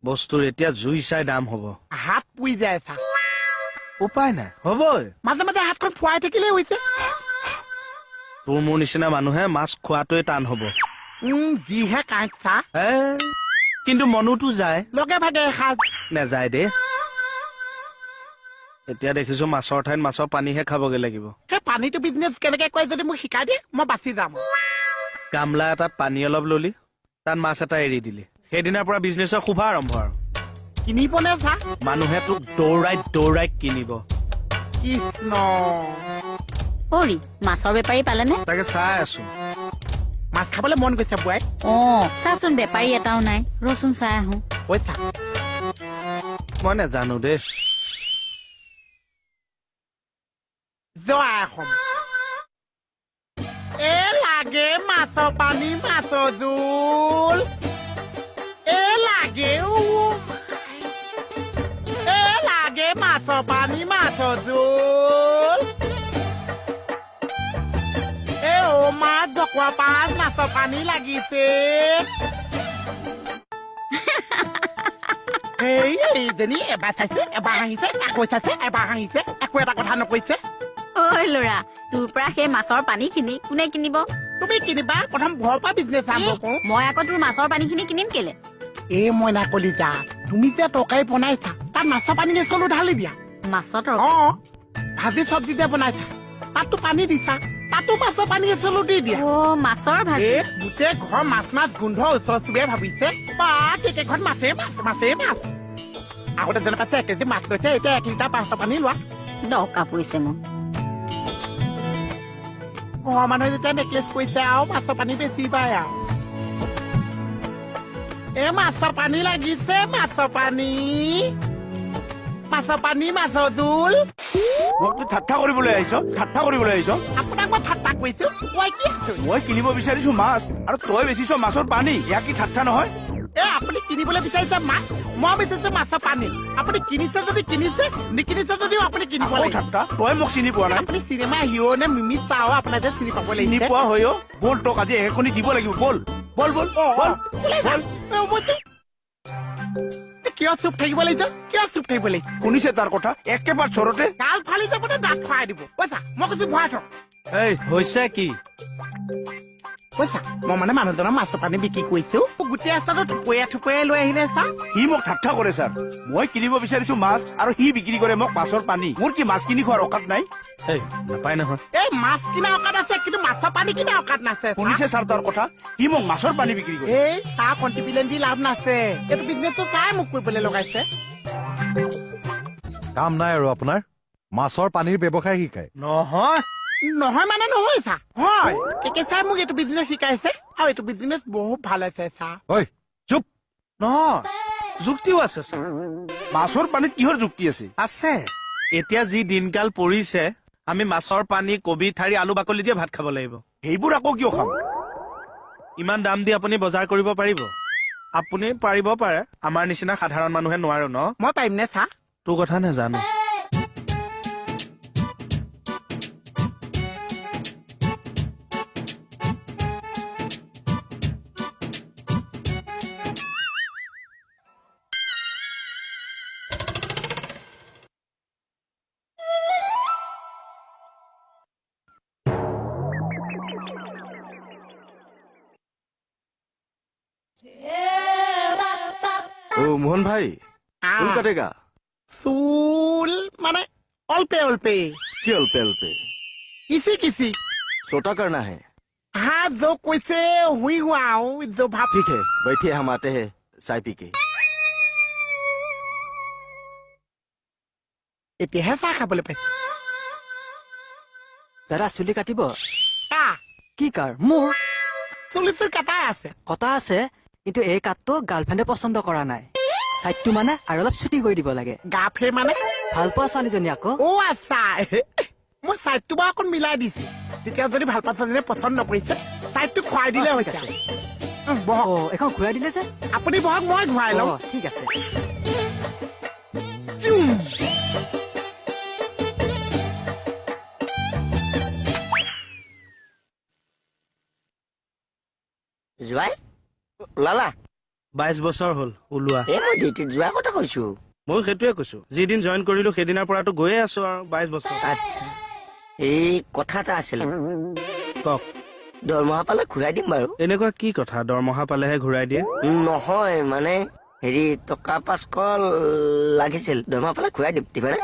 বস্তুৰ এতিয়া জুই চাই দাম হ'ব হাত পুই যায় চা উপায় নাই হ'বই মাজে মাজে হাতখন ফুৱাই থাকিলে হৈছে তোৰ মোৰ নিচিনা মানুহে মাছ খোৱাটোৱে টান হ'ব যিহে কাঁইট চা কিন্তু মনোতো যায় লগে ভাগে এসাঁজ নেযায় দে এতিয়া দেখিছো মাছৰ ঠাইত মাছৰ পানীহে খাবগে লাগিব সেই পানীটো বিজনেছ কেনেকে কৰে যদি মোক শিকাই দিয়ে মই বাচি যাম গামলা এটাত পানী অলপ ললি তাত মাছ এটা এৰি দিলি সেইদিনাৰ পৰা বিজনেছৰ শুভ আৰম্ভ আৰু কিনিবনে চা মানুহে তোক দৌৰাই দৌৰাই কিনিব কৃষ্ণ অৰি মাছৰ বেপাৰী পালেনে তাকে চাই আছো মাছ খাবলৈ মন গৈছে বুৱাই চাচোন বেপাৰী এটাও নাই ৰচোন চাই আহো পইচা মই নেজানো দেই যোৱা এখন এ লাগে মাছৰ পানী মাছৰ জোল এ লাগে এ লাগে মাছৰ পানী মাছৰ জোল এ মাছ ঢকুৱা পাঁচ মাছৰ পানী লাগিছে এইজনী এবাৰ চাইছে এবাৰ হাঁহিছে আকৌ চাইছে এবাৰ হাঁহিছে একো এটা কথা নকৈছে ঐ ল'ৰা তোৰ পৰা সেই মাছৰ পানীখিনি কোনে কিনিব তুমি কিনিবা প্ৰথম ঘৰৰ পৰা বিজনেছ আৰম্ভ কৰো মই আকৌ তোৰ মাছৰ পানীখিনি কিনিম কেলে এই মইনা কলিতা তুমি যে তৰকাৰী বনাইছা তাত মাছৰ পানী চলো ঢালি দিয়া মাছৰ ভাজি চব্জি যে বনাইছা তাততো পানী দিছা তাতো মাছৰ পানী চলো দি দিয়া মাছৰ ভাজি গোটেই ঘৰ মাছ মাছ গোন্ধ ওচৰ চুবুৰীয়াই ভাবিছে বা কেইখন মাছেই মাছ মাছেই মাছ আগতে যেনে পাইছে 1 কেজি মাছ লৈছে এতিয়া 1 লিটাৰ মাছৰ পানী লোৱা দৰকাৰ পৰিছে মোক ঘৰৰ মানুহে যেতিয়া নেকলেচ কৰিছে আৰু মাছৰ পানী বেছি পায় আৰু এ মাছৰ পানী লাগিছে মাছৰ পানী মাছৰ জোল মোক ঠাট্টা কৰিবলৈ আহিছ আপোনাক মই ঠাট্টা কৰিছো মই কি আছো মই কিনিব বিচাৰিছো মাছ আৰু তই বেচিছ মাছৰ পানী ইয়াক কি ঠাট্টা নহয় এ আপুনি কিনিবলৈ বিচাৰিছে মাছ মই বিচাৰিছো মাছৰ পানী আপুনি কিনিছে যদি কিনিছে নিকিনিছে যদিও আপুনি কিনিব লাগিব ঠাট্টা তই মোক চিনি পোৱা নাই আপুনি চিনেমা হিৰ' নে মিমি চাও আপোনাৰ যে চিনি পাব চিনি পোৱা হৈ বল তোক আজি এখনি দিব লাগিব বল বল বল বল কিয় চুপ থাকিব লাগিছে শুনিছে তাৰ কথা একেবাৰে চৰতে গাল ফালি যাবনে দাঁত খুৱাই দিব পইচা মই কৈছো ভৰাই থক হৈছে কি পইচা মই মানে মানুহজনৰ মাছৰ পানী বিক্ৰী কৰিছো গোটেই ৰাস্তাটো থুপৰীয়াই লৈ আহিলে চা সি মোক ঠাট্টা কৰে ছাৰ মই কিনিব বিচাৰিছো মাছ আৰু সি বিক্ৰী কৰে মোক মাছৰ পানী মোৰ কি মাছ কিনি খোৱাৰ অকাত নাই নাপায় নহয় এই মাছ কিনা অকাত আছে কিন্তু মাছৰ পানী কিনা অকাত নাছে শুনিছে ছাৰ তাৰ কথা সি মোক মাছৰ পানী বিক্ৰী কৰে এই চাহ কণ্টিপিলেন দি লাভ নাছে এইটো বিজনেছটো চাই মোক কৰিবলৈ লগাইছে কাম নাই আৰু আপোনাৰ মাছৰ পানীৰ ব্যৱসায় শিকায় নহয় মানে নহয় চা হয় কেকে চাই মোক এইটো বিজনেছ শিকাইছে আৰু এইটো বিজনেছ বহুত ভাল আছে চা ঐ চুপ নহয় যুক্তিও আছে ছাৰ মাছৰ পানীত কিহৰ যুক্তি আছে এতিয়া যি দিনকাল পৰিছে আমি মাছৰ পানী কবি ঠাৰি আলু বাকলি দিয়ে ভাত খাব লাগিব সেইবোৰ আকৌ কিয় খাম ইমান দাম দি আপুনি বজাৰ কৰিব পাৰিব আপুনি পাৰিব পাৰে আমাৰ নিচিনা সাধাৰণ মানুহে নোৱাৰো ন মই পাৰিম নে চা তোৰ কথা নাজানো मोहन भाई चूल कटेगा चूल माने अल्पे क्यों अल्पे किसी सोटा करना है हाँ जो कैसे हुई हुआ जो भाप ठीक है बैठिए हम आते हैं चाय पी के এতিয়াহে চাহ খাবলৈ পাইছো দাদা চুলি কাটিব কা কি কাৰ মোৰ চুলি কাটাই আছে কটা আছে কিন্তু এই কাটটো গাৰ্লফ্ৰেণ্ডে পছন্দ কৰা নাই সাইডটো মানে আৰু অলপ ছুটি কৰি দিব লাগে গাফে মানে ভাল পোৱা ছোৱালীজনী আকৌ আচ্ছা মই সাইডটো বা অকণ মিলাই দিছো তেতিয়া যদি ভাল পোৱা ছোৱালীজনী পছন্দ নকৰিছে সাইডটো খুৱাই দিলে হৈ আছে বহক এখন ঘূৰাই দিলে যে আপুনি বহক মই ঘূৰাই লওঁ ঠিক আছে জোৱাই লালা 22 বছৰ হ'ল ওলোৱা এই মই ডিউটিত যোৱা কথা কৈছো। ময়ো সেইটোৱে কৈছো যিদিন জইন কৰিলো সেইদিনাৰ পৰাতো গৈয়ে আছো আৰু 22 বছৰ আচ্ছা, এই কথা এটা আছিল। কওক দৰমহা পালে ঘূৰাই দিম বাৰু। এনেকুৱা কি কথা দৰমহা পালেহে ঘূৰাই দিয়ে নহয় মানে হেৰি টকা 500 লাগিছিল, দৰমহা পালে ঘূৰাই দিম, দিবানে?